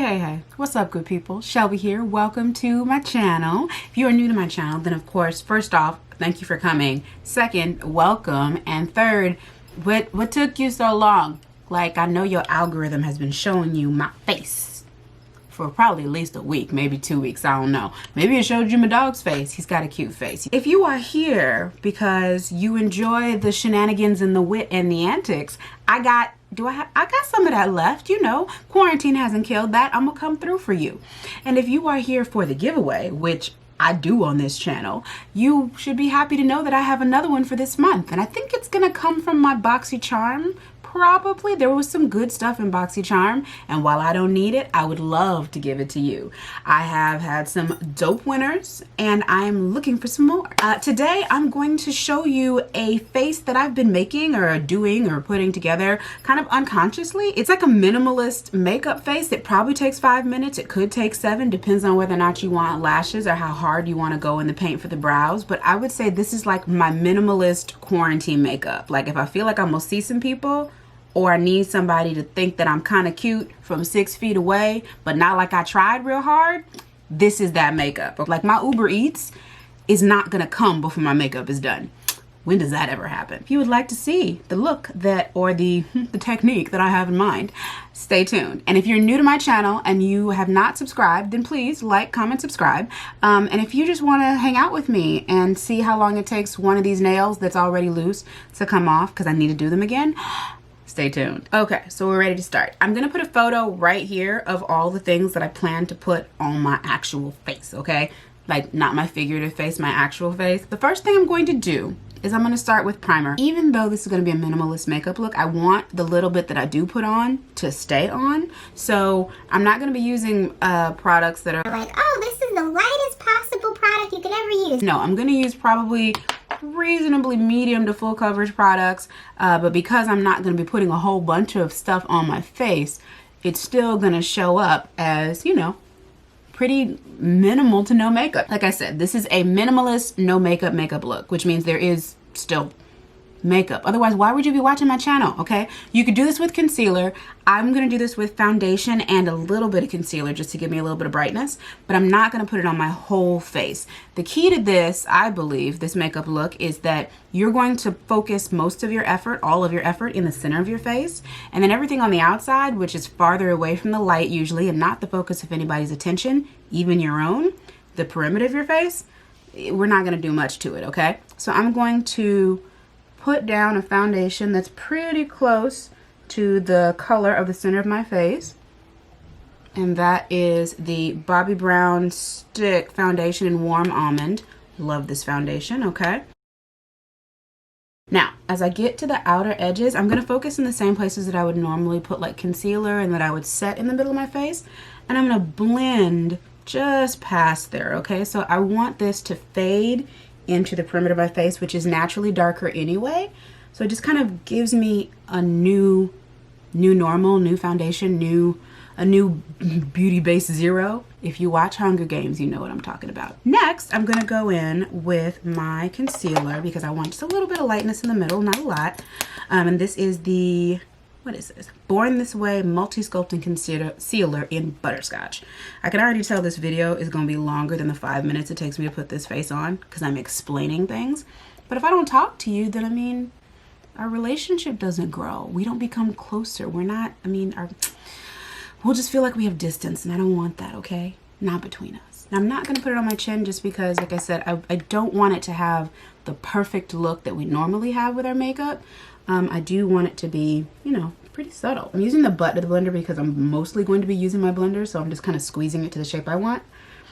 Hey, what's up, good people? Shelby here. Welcome to my channel. If you are new to my channel, then of course, first off, thank you for coming. Second, welcome. And third, what took you so long? Like, I know your algorithm has been showing you my face for probably at least a week, maybe 2 weeks, I don't know. Maybe it showed you my dog's face. He's got a cute face. If you are here because you enjoy the shenanigans and the wit and the antics, I got some of that left. You know, quarantine hasn't killed that. I'm gonna come through for you. And if you are here for the giveaway, which I do on this channel, you should be happy to know that I have another one for this month. And I think it's gonna come from my BoxyCharm. Probably. There was some good stuff in BoxyCharm, and while I don't need it, I would love to give it to you. I have had some dope winners, and I'm looking for some more. Today, I'm going to show you a face that I've been making or doing or putting together kind of unconsciously. It's like a minimalist makeup face. It probably takes 5 minutes. It could take 7, depends on whether or not you want lashes or how hard you want to go in the paint for the brows. But I would say this is like my minimalist quarantine makeup. Like if I feel like I'm gonna see some people, or I need somebody to think that I'm kind of cute from 6 feet away, but not like I tried real hard, this is that makeup. Like my Uber Eats is not gonna come before my makeup is done. When does that ever happen? If you would like to see the look that, or the technique that I have in mind, stay tuned. And if you're new to my channel and you have not subscribed, then please like, comment, subscribe. And if you just wanna hang out with me and see how long it takes one of these nails that's already loose to come off, because I need to do them again, stay tuned. Okay, so we're ready to start. I'm gonna put a photo right here of all the things that I plan to put on my actual face, okay? Like not my figurative face, my actual face. The first thing I'm going to do is I'm gonna start with primer. Even though this is gonna be a minimalist makeup look, I want the little bit that I do put on to stay on. So I'm not gonna be using products that are like, oh, this is the lightest possible product you could ever use. No, I'm gonna use probably reasonably medium to full coverage products, but because I'm not going to be putting a whole bunch of stuff on my face, it's still going to show up as, you know, pretty minimal to no makeup. Like I said, this is a minimalist no makeup look, which means there is still makeup. Otherwise, why would you be watching my channel? Okay, you could do this with concealer. I'm gonna do this with foundation and a little bit of concealer just to give me a little bit of brightness, but I'm not gonna put it on my whole face. The key to this, I believe, this makeup look is that you're going to focus most of your effort, all of your effort, in the center of your face, and then everything on the outside, which is farther away from the light usually and not the focus of anybody's attention, even your own, the perimeter of your face, we're not gonna do much to it, okay? So I'm going to put down a foundation that's pretty close to the color of the center of my face, and that is the Bobbi Brown Stick Foundation in Warm Almond. Love this foundation, okay? Now, as I get to the outer edges, I'm gonna focus in the same places that I would normally put like concealer and that I would set in the middle of my face, and I'm gonna blend just past there, okay? So I want this to fade into the perimeter of my face, which is naturally darker anyway. So it just kind of gives me a new normal, new foundation, a new beauty base zero. If you watch Hunger Games, you know what I'm talking about. Next, I'm gonna go in with my concealer because I want just a little bit of lightness in the middle, not a lot. And this is the, what is this? Born This Way Multi-Sculpting Concealer in Butterscotch. I can already tell this video is gonna be longer than the 5 minutes it takes me to put this face on because I'm explaining things. But if I don't talk to you, then I mean, our relationship doesn't grow. We don't become closer. We're not, I mean, we'll just feel like we have distance, and I don't want that, okay? Not between us. Now, I'm not gonna put it on my chin just because, like I said, I don't want it to have the perfect look that we normally have with our makeup. I do want it to be, you know, pretty subtle. I'm using the butt of the blender because I'm mostly going to be using my blender, so I'm just kind of squeezing it to the shape I want.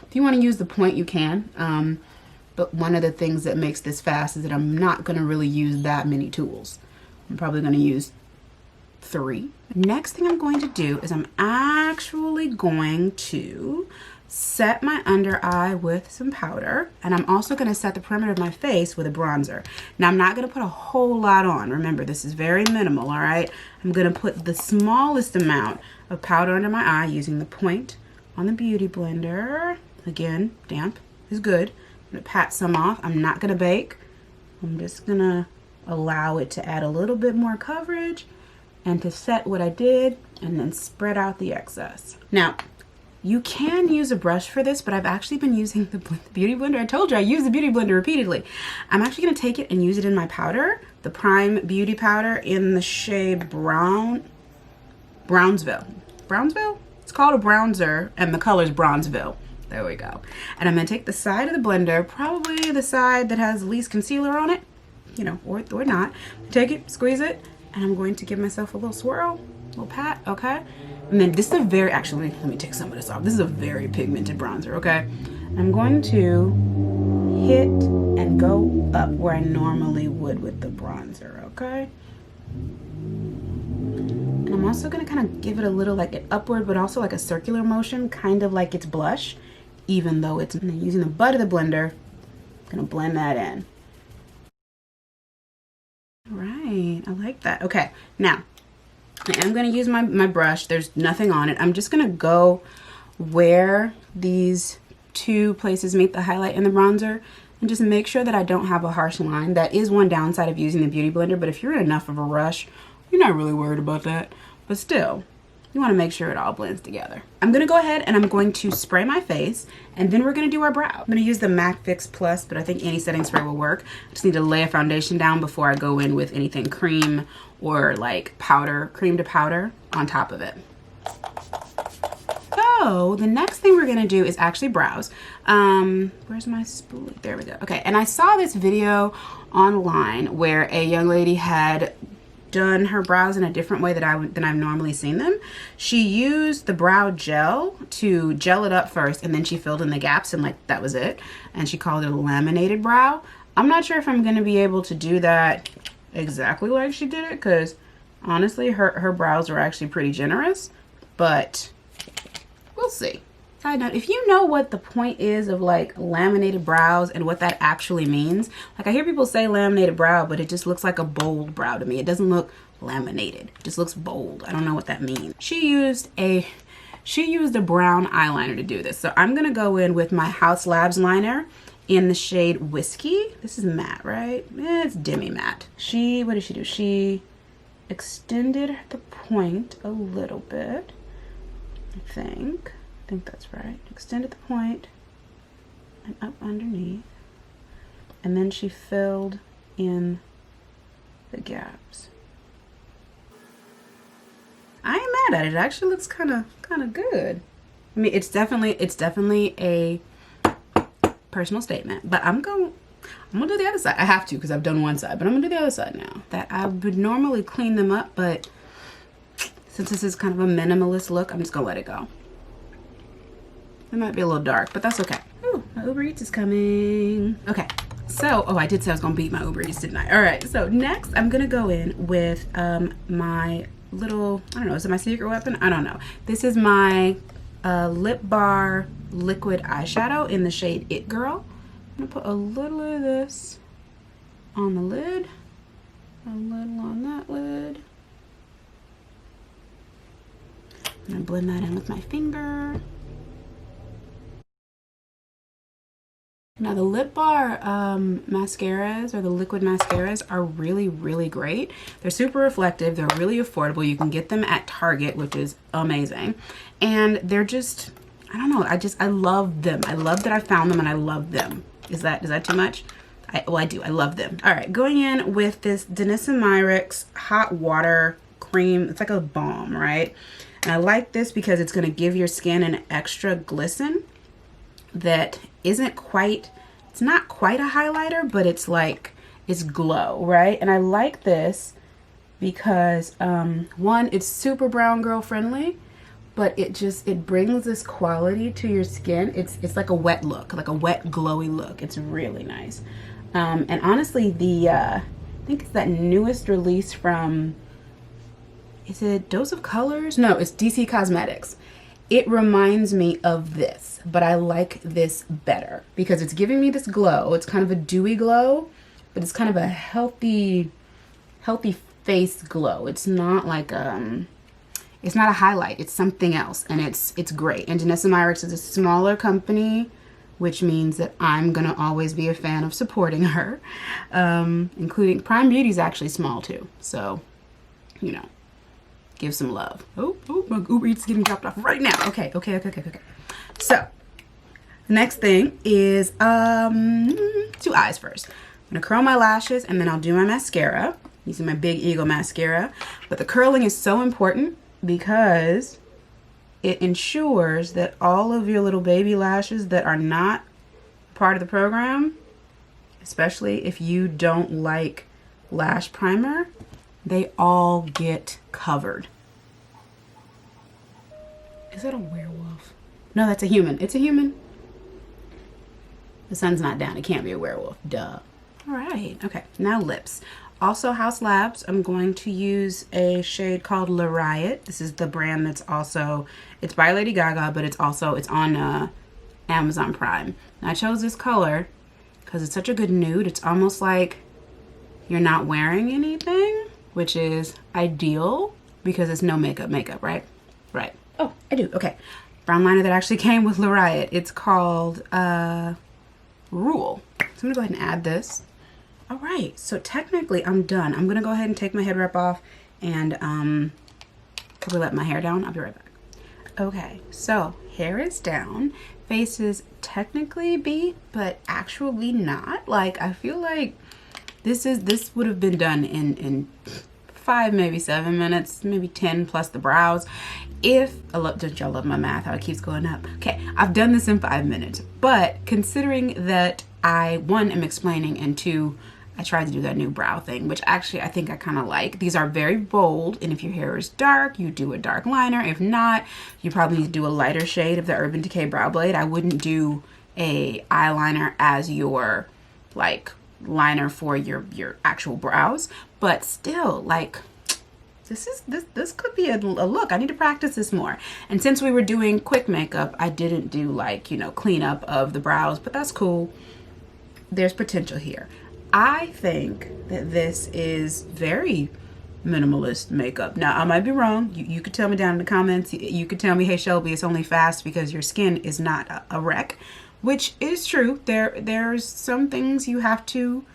If you want to use the point, you can. But one of the things that makes this fast is that I'm not going to really use that many tools. I'm probably going to use 3. Next thing I'm going to do is I'm actually going to set my under eye with some powder, and I'm also going to set the perimeter of my face with a bronzer. Now, I'm not going to put a whole lot on. Remember, this is very minimal, all right? I'm going to put the smallest amount of powder under my eye using the point on the Beauty Blender. Again, damp is good. I'm going to pat some off. I'm not going to bake. I'm just going to allow it to add a little bit more coverage and to set what I did and then spread out the excess. Now, You can use a brush for this, but I've actually been using the Beauty Blender. I told you I use the Beauty Blender repeatedly. I'm actually going to take it and use it in my powder, the Prime Beauty Powder in the shade Brownsville. Brownsville? It's called a bronzer, and the color's Bronzeville. There we go. And I'm going to take the side of the blender, probably the side that has the least concealer on it, you know, or not. Take it, squeeze it, and I'm going to give myself a little swirl, a little pat, okay? And then this is a very, actually, let me take some of this off. This is a very pigmented bronzer, okay? I'm going to hit and go up where I normally would with the bronzer, okay? And I'm also gonna kind of give it a little like an upward, but also like a circular motion, kind of like it's blush, even though it's using the butt of the blender. I'm gonna blend that in. All right, I like that. Okay, now, I am going to use my brush. There's nothing on it. I'm just going to go where these two places meet the highlight and the bronzer and just make sure that I don't have a harsh line. That is one downside of using the Beauty Blender, but if you're in enough of a rush, you're not really worried about that. But still, you want to make sure it all blends together. I'm going to go ahead and I'm going to spray my face, and then we're going to do our brow. I'm going to use the MAC Fix Plus, but I think any setting spray will work. I just need to lay a foundation down before I go in with anything cream or like powder, cream to powder on top of it. So the next thing we're going to do is actually brows. Where's my spoolie? There we go. Okay, and I saw this video online where a young lady had done her brows in a different way than I've normally seen them. She used the brow gel to gel it up first, and then she filled in the gaps, and like that was it. And she called it a laminated brow. I'm not sure if I'm going to be able to do that exactly like she did it, because honestly her brows are actually pretty generous, but we'll see. Side note, if you know what the point is of like laminated brows and what that actually means, like I hear people say laminated brow, but it just looks like a bold brow to me. It doesn't look laminated, it just looks bold. I don't know what that means. She used a brown eyeliner to do this, so I'm gonna go in with my House Labs liner in the shade Whiskey. This is matte, right? It's demi matte. What did she do? She extended the point a little bit, I think that's right. Extended the point and up underneath, and then she filled in the gaps. I ain't mad at it. It actually looks kind of good. I mean, it's definitely a personal statement, but I'm gonna do the other side. I have to because I've done one side, but I'm gonna do the other side now. That I would normally clean them up, but since this is kind of a minimalist look, I'm just gonna let it go. It might be a little dark, but that's okay. Ooh, my Uber Eats is coming. Okay, so, oh, I did say I was gonna beat my Uber Eats, didn't I? All right, so next I'm gonna go in with my little, I don't know, is it my secret weapon? I don't know. This is my Lip Bar liquid eyeshadow in the shade It Girl. I'm gonna put a little of this on the lid, a little on that lid. I'm gonna blend that in with my finger. Now the Lip Bar mascaras, or the liquid mascaras, are really, really great. They're super reflective. They're really affordable. You can get them at Target, which is amazing. And they're just, I don't know, I love them. I love that I found them and I love them. Is that too much? Well, I do. I love them. All right, going in with this Danessa Myricks Hot Water Cream. It's like a balm, right? And I like this because it's going to give your skin an extra glisten that isn't quite, it's not quite a highlighter, but it's like, it's glow, right? And I like this because one, it's super brown girl friendly, but it brings this quality to your skin. It's like a wet look, like a wet glowy look. It's really nice. And honestly, I think it's that newest release from, is it Dose of Colors? No, it's DC Cosmetics. It reminds me of this, but I like this better because it's giving me this glow. It's kind of a dewy glow, but it's kind of a healthy face glow. It's not like it's not a highlight. It's something else, and it's great. And Danessa Myricks is a smaller company, which means that I'm gonna always be a fan of supporting her. Including Prime Beauty is actually small too, so you know. give some love. Oh, my Uber Eats is getting dropped off right now. Okay. So, the next thing is do eyes first. I'm gonna curl my lashes and then I'll do my mascara using my Big Eagle mascara. But the curling is so important because it ensures that all of your little baby lashes that are not part of the program, especially if you don't like lash primer, they all get covered. Is that a werewolf? No, that's a human. It's a human. The sun's not down. It can't be a werewolf. Duh. All right. Okay. Now lips. Also House Labs. I'm going to use a shade called Riot. This is the brand that's also, it's by Lady Gaga, but it's on Amazon Prime. And I chose this color because it's such a good nude. It's almost like you're not wearing anything, which is ideal because it's no makeup, right? Right. Oh, I do. Okay. Brown liner that actually came with Riot. It's called Rule. So I'm gonna go ahead and add this. All right, so technically I'm done. I'm gonna go ahead and take my head wrap off and probably let my hair down. I'll be right back. Okay, so hair is down. Face is technically beat, but actually not. Like, I feel like this would have been done in 5, maybe 7 minutes, maybe 10 plus the brows. Don't y'all love my math, how it keeps going up? Okay, I've done this in 5 minutes, but considering that I, 1, am explaining, and 2, I tried to do that new brow thing, which actually I think I kind of like. These are very bold, and if your hair is dark, you do a dark liner. If not, you probably need to do a lighter shade of the Urban Decay Brow Blade. I wouldn't do a eyeliner as your, like, liner for your actual brows, but still, like, this could be a look. I need to practice this more. And since we were doing quick makeup, I didn't do, like, you know, cleanup of the brows, but that's cool. There's potential here. I think that this is very minimalist makeup. Now, I might be wrong. You could tell me down in the comments. You could tell me, hey, Shelby, it's only fast because your skin is not a wreck, which is true. There's some things you have to,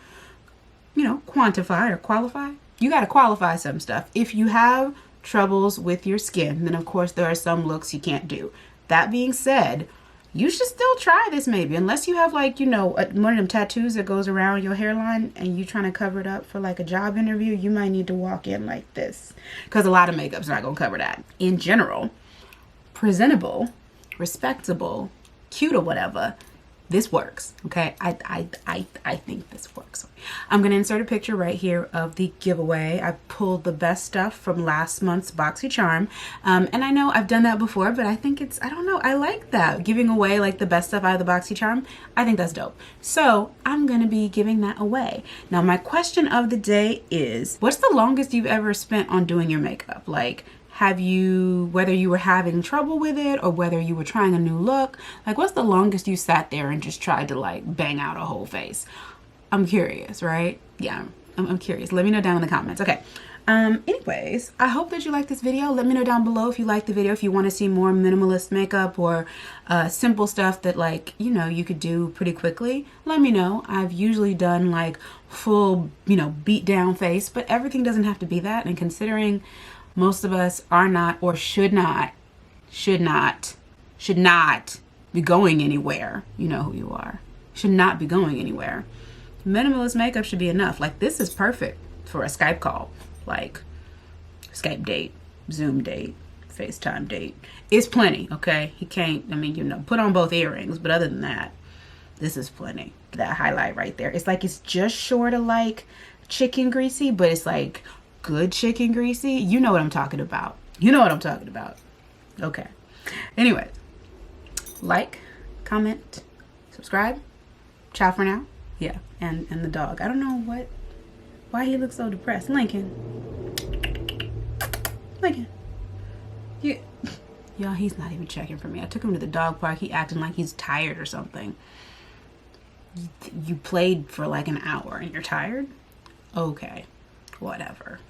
you know, quantify or qualify. You got to qualify some stuff. If you have troubles with your skin, then of course there are some looks you can't do. That being said, you should still try this maybe, unless you have, like, you know, one of them tattoos that goes around your hairline and you trying to cover it up for like a job interview. You might need to walk in like this because a lot of makeup's not going to cover that. In general, presentable, respectable, cute or whatever, this works. Okay, I think this works. I'm gonna insert a picture right here of the giveaway. I pulled the best stuff from last month's BoxyCharm, and I know I've done that before, but I think I don't know, I like that, giving away like the best stuff out of the BoxyCharm. I think that's dope. So I'm gonna be giving that away. Now my question of the day is, what's the longest you've ever spent on doing your makeup? Like, have you, whether you were having trouble with it or whether you were trying a new look, like, what's the longest you sat there and just tried to, like, bang out a whole face? I'm curious, right? Yeah, I'm curious. Let me know down in the comments. Okay. Anyways, I hope that you like this video. Let me know down below if you like the video, if you want to see more minimalist makeup or simple stuff that, like, you know, you could do pretty quickly. Let me know. I've usually done like full, you know, beat down face, but everything doesn't have to be that. And considering most of us are not, or should not be going anywhere. You know who you are. Should not be going anywhere. Minimalist makeup should be enough. Like, this is perfect for a Skype call. Like, Skype date, Zoom date, FaceTime date. It's plenty, okay? He can't, I mean, you know, put on both earrings, but other than that, this is plenty. That highlight right there. It's like, it's just short of like chicken greasy, but it's like good chicken greasy. You know what I'm talking about. You know what I'm talking about. Okay. Anyway, like, comment, subscribe. Ciao for now. Yeah, and the dog. I don't know why he looks so depressed. Lincoln. Yeah. Y'all, he's not even checking for me. I took him to the dog park. He acting like he's tired or something. You played for like an hour and you're tired? Okay, whatever.